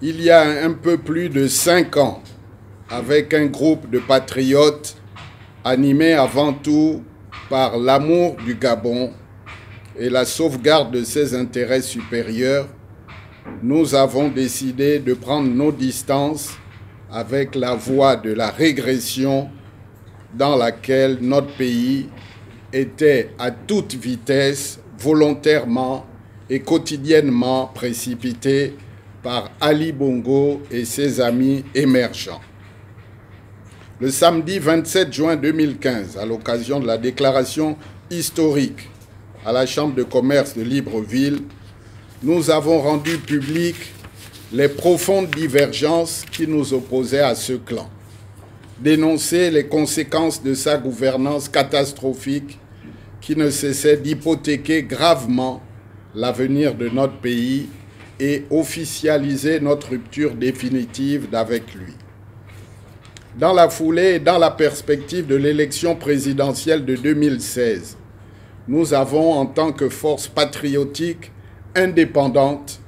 il y a un peu plus de 5 ans, avec un groupe de patriotes animés avant tout par l'amour du Gabon et la sauvegarde de ses intérêts supérieurs, nous avons décidé de prendre nos distances avec la voie de la régression dans laquelle notre pays était à toute vitesse, volontairement et quotidiennement précipité par Ali Bongo et ses amis émergents. Le samedi 27 juin 2015, à l'occasion de la déclaration historique à la Chambre de commerce de Libreville, nous avons rendu public les profondes divergences qui nous opposaient à ce clan, dénoncer les conséquences de sa gouvernance catastrophique qui ne cessait d'hypothéquer gravement l'avenir de notre pays et officialiser notre rupture définitive d'avec lui. Dans la foulée et dans la perspective de l'élection présidentielle de 2016, nous avons, en tant que force patriotique indépendante,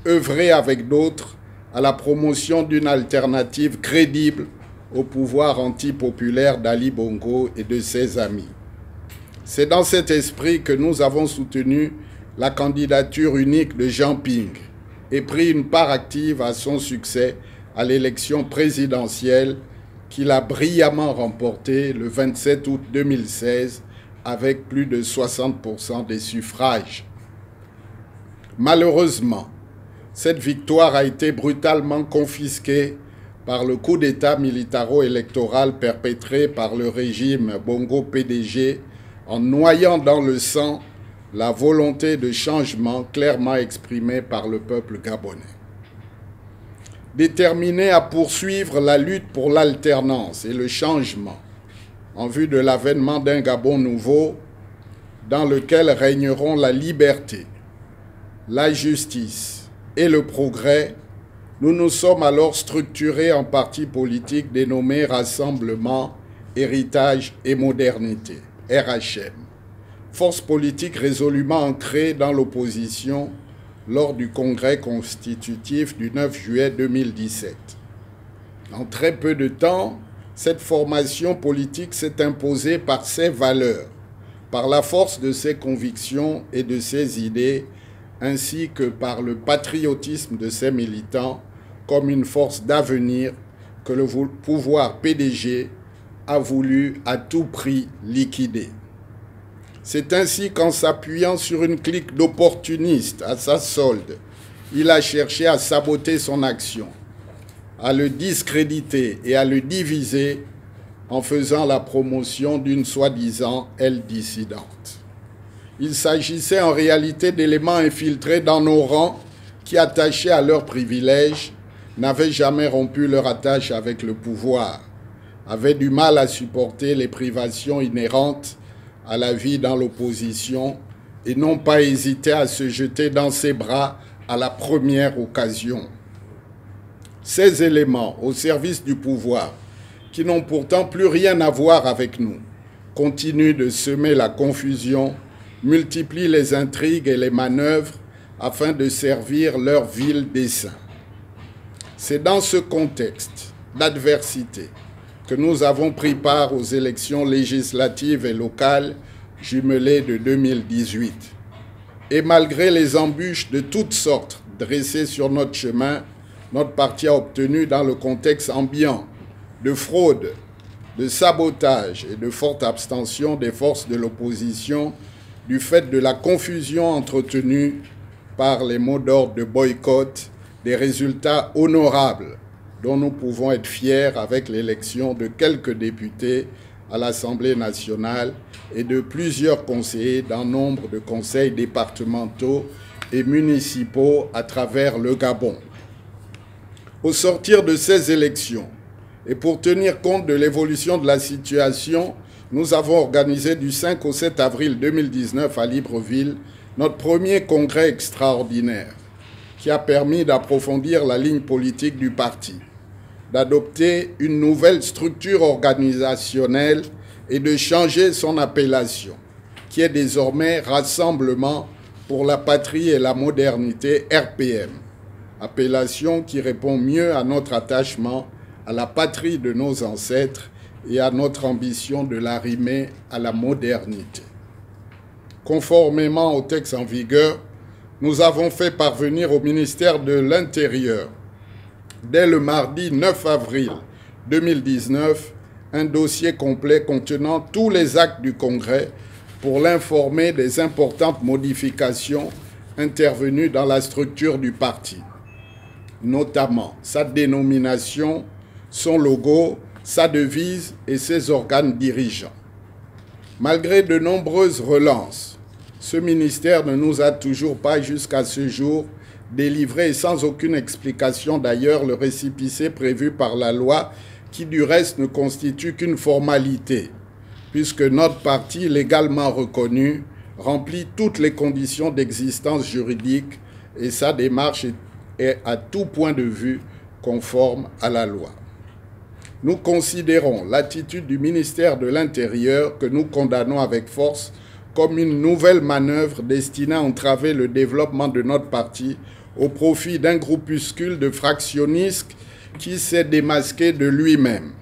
œuvré avec d'autres à la promotion d'une alternative crédible au pouvoir antipopulaire d'Ali Bongo et de ses amis. C'est dans cet esprit que nous avons soutenu la candidature unique de Jean Ping et pris une part active à son succès à l'élection présidentielle qu'il a brillamment remportée le 27 août 2016 avec plus de 60% des suffrages. Malheureusement, cette victoire a été brutalement confisquée par le coup d'État militaro-électoral perpétré par le régime Bongo PDG en noyant dans le sang la volonté de changement clairement exprimée par le peuple gabonais. Déterminé à poursuivre la lutte pour l'alternance et le changement en vue de l'avènement d'un Gabon nouveau dans lequel régneront la liberté, la justice et le progrès, nous nous sommes alors structurés en parti politique dénommé Rassemblement, Héritage et Modernité, RHM, force politique résolument ancrée dans l'opposition lors du congrès constitutif du 9 juillet 2017. En très peu de temps, cette formation politique s'est imposée par ses valeurs, par la force de ses convictions et de ses idées, ainsi que par le patriotisme de ses militants, comme une force d'avenir que le pouvoir PDG a voulu à tout prix liquider. C'est ainsi qu'en s'appuyant sur une clique d'opportunistes à sa solde, il a cherché à saboter son action, à le discréditer et à le diviser en faisant la promotion d'une soi-disant aile dissidente. Il s'agissait en réalité d'éléments infiltrés dans nos rangs qui, attachés à leurs privilèges, n'avaient jamais rompu leur attache avec le pouvoir, avaient du mal à supporter les privations inhérentes à la vie dans l'opposition et n'ont pas hésité à se jeter dans ses bras à la première occasion. Ces éléments au service du pouvoir, qui n'ont pourtant plus rien à voir avec nous, continuent de semer la confusion, multiplient les intrigues et les manœuvres afin de servir leur vil dessein. C'est dans ce contexte d'adversité que nous avons pris part aux élections législatives et locales jumelées de 2018. Et malgré les embûches de toutes sortes dressées sur notre chemin, notre parti a obtenu dans le contexte ambiant de fraude, de sabotage et de forte abstention des forces de l'opposition du fait de la confusion entretenue par les mots d'ordre de boycott, des résultats honorables dont nous pouvons être fiers avec l'élection de quelques députés à l'Assemblée nationale et de plusieurs conseillers dans nombre de conseils départementaux et municipaux à travers le Gabon. Au sortir de ces élections, et pour tenir compte de l'évolution de la situation, nous avons organisé du 5 au 7 avril 2019 à Libreville notre premier congrès extraordinaire qui a permis d'approfondir la ligne politique du parti, d'adopter une nouvelle structure organisationnelle et de changer son appellation, qui est désormais Rassemblement pour la patrie et la modernité, RPM. appellation qui répond mieux à notre attachement à la patrie de nos ancêtres et à notre ambition de l'arrimer à la modernité. Conformément au texte en vigueur, nous avons fait parvenir au ministère de l'Intérieur, dès le mardi 9 avril 2019, un dossier complet contenant tous les actes du Congrès pour l'informer des importantes modifications intervenues dans la structure du parti, notamment sa dénomination, son logo, sa devise et ses organes dirigeants. Malgré de nombreuses relances, ce ministère ne nous a toujours pas jusqu'à ce jour délivré, sans aucune explication d'ailleurs, le récépissé prévu par la loi qui du reste ne constitue qu'une formalité, puisque notre parti, légalement reconnu, remplit toutes les conditions d'existence juridique et sa démarche est à tout point de vue conforme à la loi. Nous considérons l'attitude du ministère de l'Intérieur, que nous condamnons avec force, comme une nouvelle manœuvre destinée à entraver le développement de notre parti au profit d'un groupuscule de fractionnistes qui s'est démasqué de lui-même.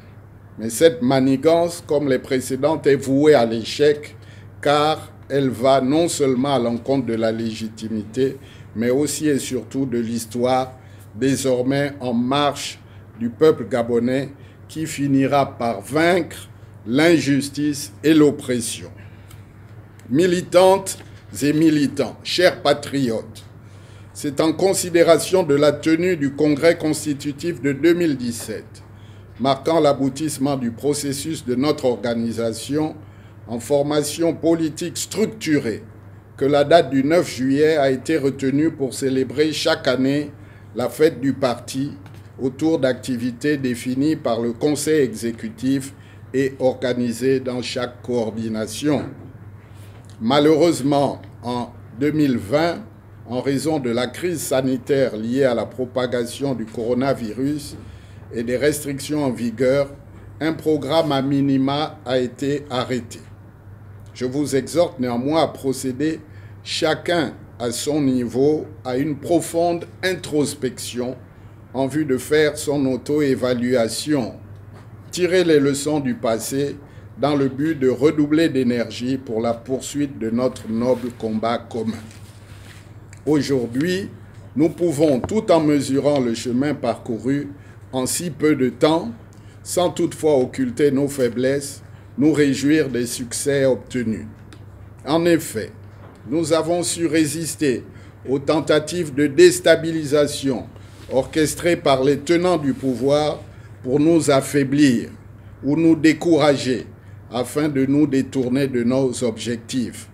Mais cette manigance, comme les précédentes, est vouée à l'échec, car elle va non seulement à l'encontre de la légitimité, mais aussi et surtout de l'histoire désormais en marche du peuple gabonais, qui finira par vaincre l'injustice et l'oppression. Militantes et militants, chers patriotes, c'est en considération de la tenue du Congrès constitutif de 2017, marquant l'aboutissement du processus de notre organisation en formation politique structurée, que la date du 9 juillet a été retenue pour célébrer chaque année la fête du parti autour d'activités définies par le Conseil exécutif et organisées dans chaque coordination. Malheureusement, en 2020, en raison de la crise sanitaire liée à la propagation du coronavirus et des restrictions en vigueur, un programme à minima a été arrêté. Je vous exhorte néanmoins à procéder chacun à son niveau à une profonde introspection en vue de faire son auto-évaluation, tirer les leçons du passé dans le but de redoubler d'énergie pour la poursuite de notre noble combat commun. Aujourd'hui, nous pouvons, tout en mesurant le chemin parcouru en si peu de temps, sans toutefois occulter nos faiblesses, nous réjouir des succès obtenus. En effet, nous avons su résister aux tentatives de déstabilisation orchestrées par les tenants du pouvoir pour nous affaiblir ou nous décourager afin de nous détourner de nos objectifs.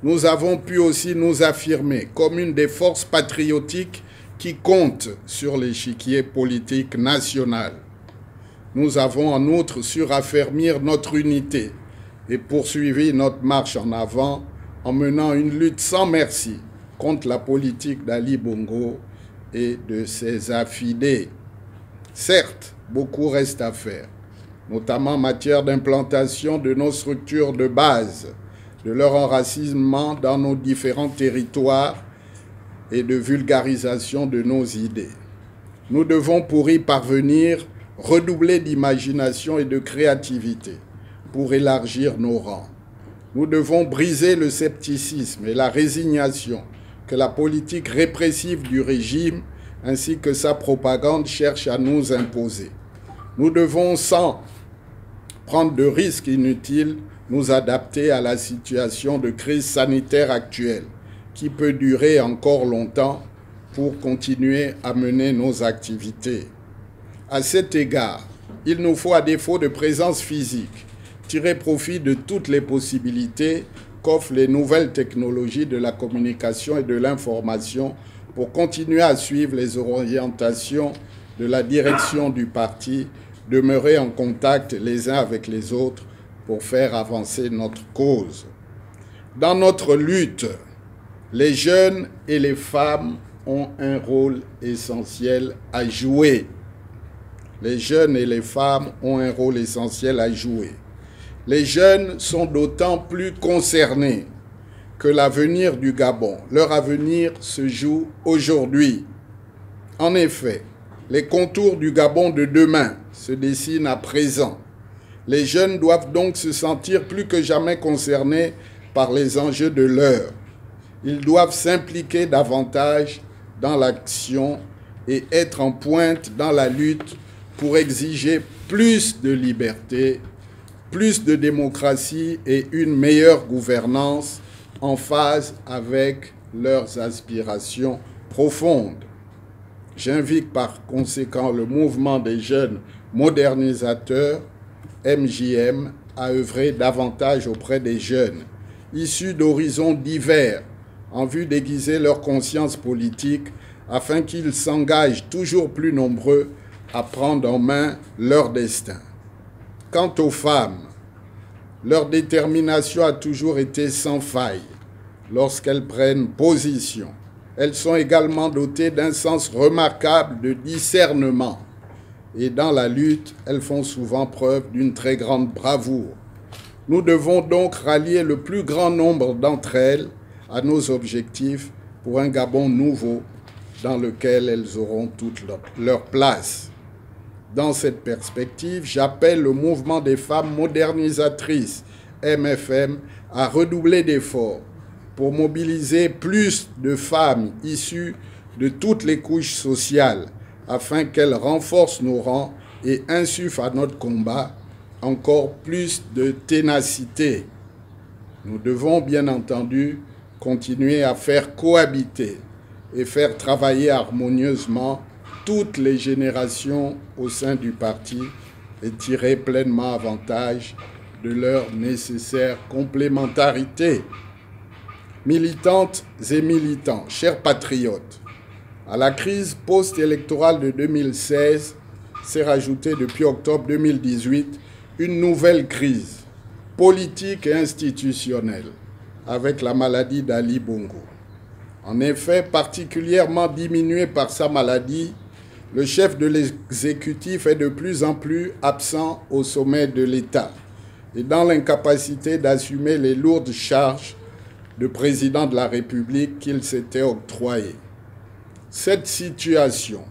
Nous avons pu aussi nous affirmer comme une des forces patriotiques qui comptent sur l'échiquier politique national. Nous avons en outre su raffermir notre unité et poursuivi notre marche en avant en menant une lutte sans merci contre la politique d'Ali Bongo et de ses affidés. Certes, beaucoup reste à faire, notamment en matière d'implantation de nos structures de base, de leur enracinement dans nos différents territoires et de vulgarisation de nos idées. Nous devons, pour y parvenir, redoubler d'imagination et de créativité pour élargir nos rangs. Nous devons briser le scepticisme et la résignation que la politique répressive du régime ainsi que sa propagande cherchent à nous imposer. Nous devons, sans prendre de risques inutiles, nous adapter à la situation de crise sanitaire actuelle qui peut durer encore longtemps pour continuer à mener nos activités. À cet égard, il nous faut, à défaut de présence physique, tirer profit de toutes les possibilités qu'offrent les nouvelles technologies de la communication et de l'information pour continuer à suivre les orientations de la direction du parti, demeurer en contact les uns avec les autres pour faire avancer notre cause. Dans notre lutte, les jeunes et les femmes ont un rôle essentiel à jouer. Les jeunes et les femmes ont un rôle essentiel à jouer. Les jeunes sont d'autant plus concernés que l'avenir du Gabon, leur avenir se joue aujourd'hui. En effet, les contours du Gabon de demain se dessinent à présent. Les jeunes doivent donc se sentir plus que jamais concernés par les enjeux de l'heure. Ils doivent s'impliquer davantage dans l'action et être en pointe dans la lutte pour exiger plus de liberté, plus de démocratie et une meilleure gouvernance en phase avec leurs aspirations profondes. J'invite par conséquent le mouvement des jeunes modernisateurs, MJM, à œuvrer davantage auprès des jeunes, issus d'horizons divers, en vue d'aiguiser leur conscience politique afin qu'ils s'engagent toujours plus nombreux à prendre en main leur destin. Quant aux femmes, leur détermination a toujours été sans faille lorsqu'elles prennent position. Elles sont également dotées d'un sens remarquable de discernement. Et dans la lutte, elles font souvent preuve d'une très grande bravoure. Nous devons donc rallier le plus grand nombre d'entre elles à nos objectifs pour un Gabon nouveau dans lequel elles auront toute leur place. Dans cette perspective, j'appelle le mouvement des femmes modernisatrices, MFM, à redoubler d'efforts pour mobiliser plus de femmes issues de toutes les couches sociales afin qu'elles renforcent nos rangs et insufflent à notre combat encore plus de ténacité. Nous devons bien entendu continuer à faire cohabiter et faire travailler harmonieusement toutes les générations au sein du parti et tirer pleinement avantage de leur nécessaire complémentarité. Militantes et militants, chers patriotes, à la crise post-électorale de 2016 s'est rajoutée depuis octobre 2018 une nouvelle crise politique et institutionnelle avec la maladie d'Ali Bongo. En effet, particulièrement diminué par sa maladie, le chef de l'exécutif est de plus en plus absent au sommet de l'État et dans l'incapacité d'assumer les lourdes charges de président de la République qu'il s'était octroyées. Cette situation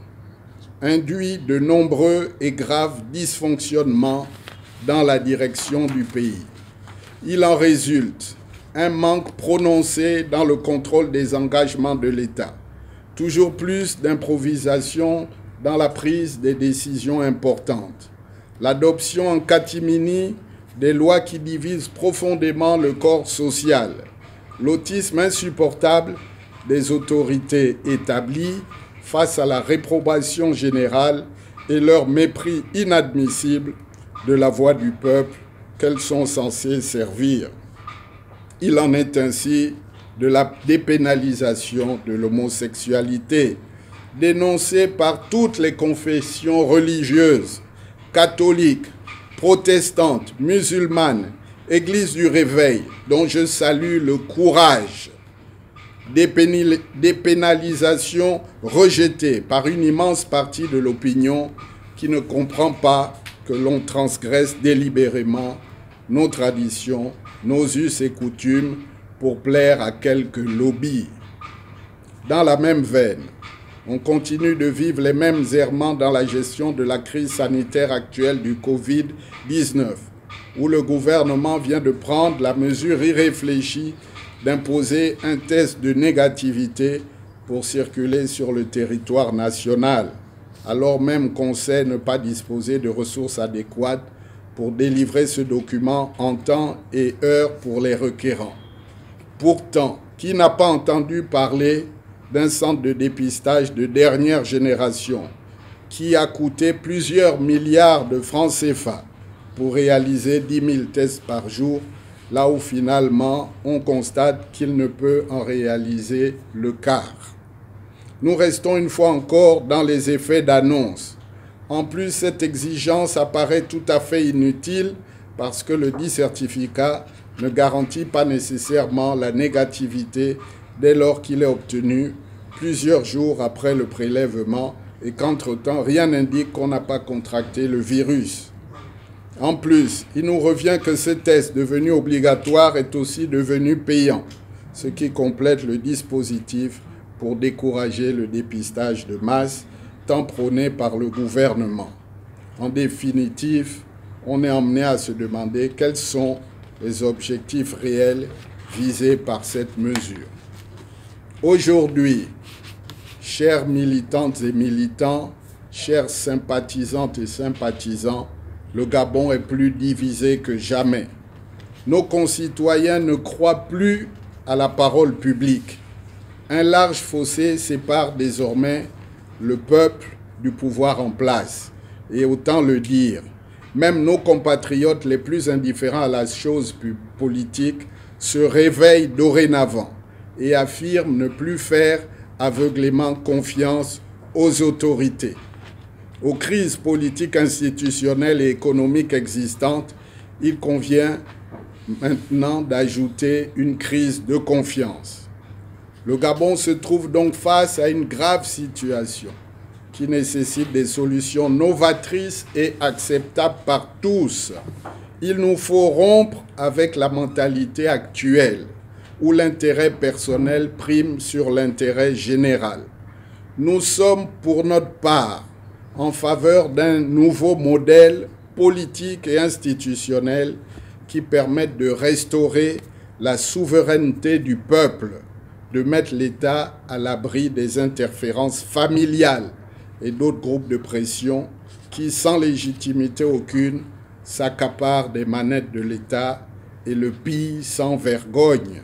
induit de nombreux et graves dysfonctionnements dans la direction du pays. Il en résulte un manque prononcé dans le contrôle des engagements de l'État, toujours plus d'improvisation dans la prise des décisions importantes, l'adoption en catimini des lois qui divisent profondément le corps social, l'autisme insupportable des autorités établies face à la réprobation générale et leur mépris inadmissible de la voix du peuple qu'elles sont censées servir. Il en est ainsi de la dépénalisation de l'homosexualité, dénoncée par toutes les confessions religieuses, catholiques, protestantes, musulmanes, Église du Réveil, dont je salue le courage. Dépénalisation rejetée par une immense partie de l'opinion qui ne comprend pas que l'on transgresse délibérément nos traditions, nos us et coutumes pour plaire à quelques lobbies. Dans la même veine, on continue de vivre les mêmes errements dans la gestion de la crise sanitaire actuelle du Covid-19, où le gouvernement vient de prendre la mesure irréfléchie d'imposer un test de négativité pour circuler sur le territoire national, alors même qu'on sait ne pas disposer de ressources adéquates pour délivrer ce document en temps et heure pour les requérants. Pourtant, qui n'a pas entendu parler d'un centre de dépistage de dernière génération qui a coûté plusieurs milliards de francs CFA pour réaliser 10 000 tests par jour, là où finalement on constate qu'il ne peut en réaliser le quart. Nous restons une fois encore dans les effets d'annonce. En plus, cette exigence apparaît tout à fait inutile parce que le dit certificat ne garantit pas nécessairement la négativité dès lors qu'il est obtenu plusieurs jours après le prélèvement et qu'entre-temps, rien n'indique qu'on n'a pas contracté le virus. En plus, il nous revient que ce test devenu obligatoire est aussi devenu payant, ce qui complète le dispositif pour décourager le dépistage de masse tant prôné par le gouvernement. En définitive, on est amené à se demander quels sont les objectifs réels visés par cette mesure. Aujourd'hui, chères militantes et militants, chères sympathisantes et sympathisants, le Gabon est plus divisé que jamais. Nos concitoyens ne croient plus à la parole publique. Un large fossé sépare désormais le peuple du pouvoir en place. Et autant le dire, même nos compatriotes les plus indifférents à la chose politique se réveillent dorénavant et affirment ne plus faire aveuglément confiance aux autorités. Aux crises politiques, institutionnelles et économiques existantes, il convient maintenant d'ajouter une crise de confiance. Le Gabon se trouve donc face à une grave situation qui nécessite des solutions novatrices et acceptables par tous. Il nous faut rompre avec la mentalité actuelle où l'intérêt personnel prime sur l'intérêt général. Nous sommes pour notre part en faveur d'un nouveau modèle politique et institutionnel qui permette de restaurer la souveraineté du peuple, de mettre l'État à l'abri des interférences familiales et d'autres groupes de pression qui, sans légitimité aucune, s'accaparent des manettes de l'État et le pillent sans vergogne.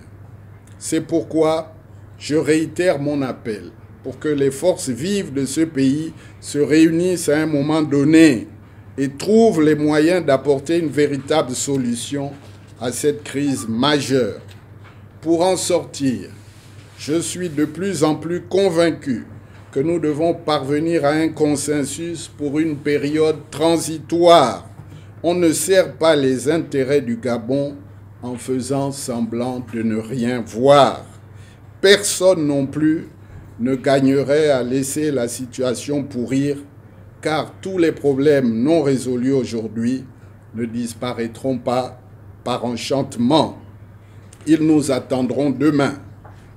C'est pourquoi je réitère mon appel pour que les forces vives de ce pays se réunissent à un moment donné et trouvent les moyens d'apporter une véritable solution à cette crise majeure. Pour en sortir, je suis de plus en plus convaincu que nous devons parvenir à un consensus pour une période transitoire. On ne sert pas les intérêts du Gabon en faisant semblant de ne rien voir. Personne non plus ne gagnerait à laisser la situation pourrir, car tous les problèmes non résolus aujourd'hui ne disparaîtront pas par enchantement. Ils nous attendront demain.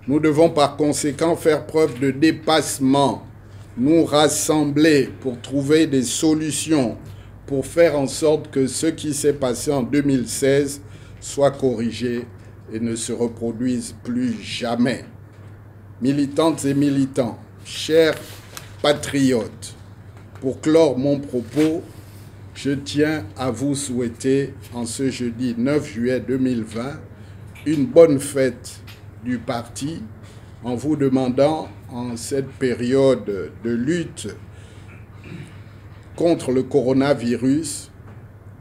Nous devons par conséquent faire preuve de dépassement, nous rassembler pour trouver des solutions, pour faire en sorte que ce qui s'est passé en 2016 soit corrigé et ne se reproduise plus jamais. Militantes et militants, chers patriotes, pour clore mon propos, je tiens à vous souhaiter en ce jeudi 9 juillet 2020 une bonne fête du parti en vous demandant en cette période de lutte contre le coronavirus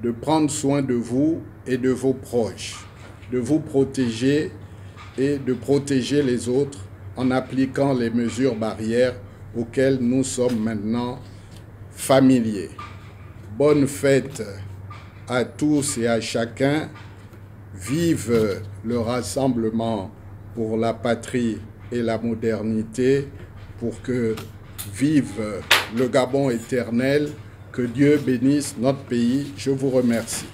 de prendre soin de vous et de vos proches, de vous protéger et de protéger les autres en appliquant les mesures barrières auxquelles nous sommes maintenant familiers. Bonne fête à tous et à chacun. Vive le rassemblement pour la patrie et la modernité, pour que vive le Gabon éternel. Que Dieu bénisse notre pays. Je vous remercie.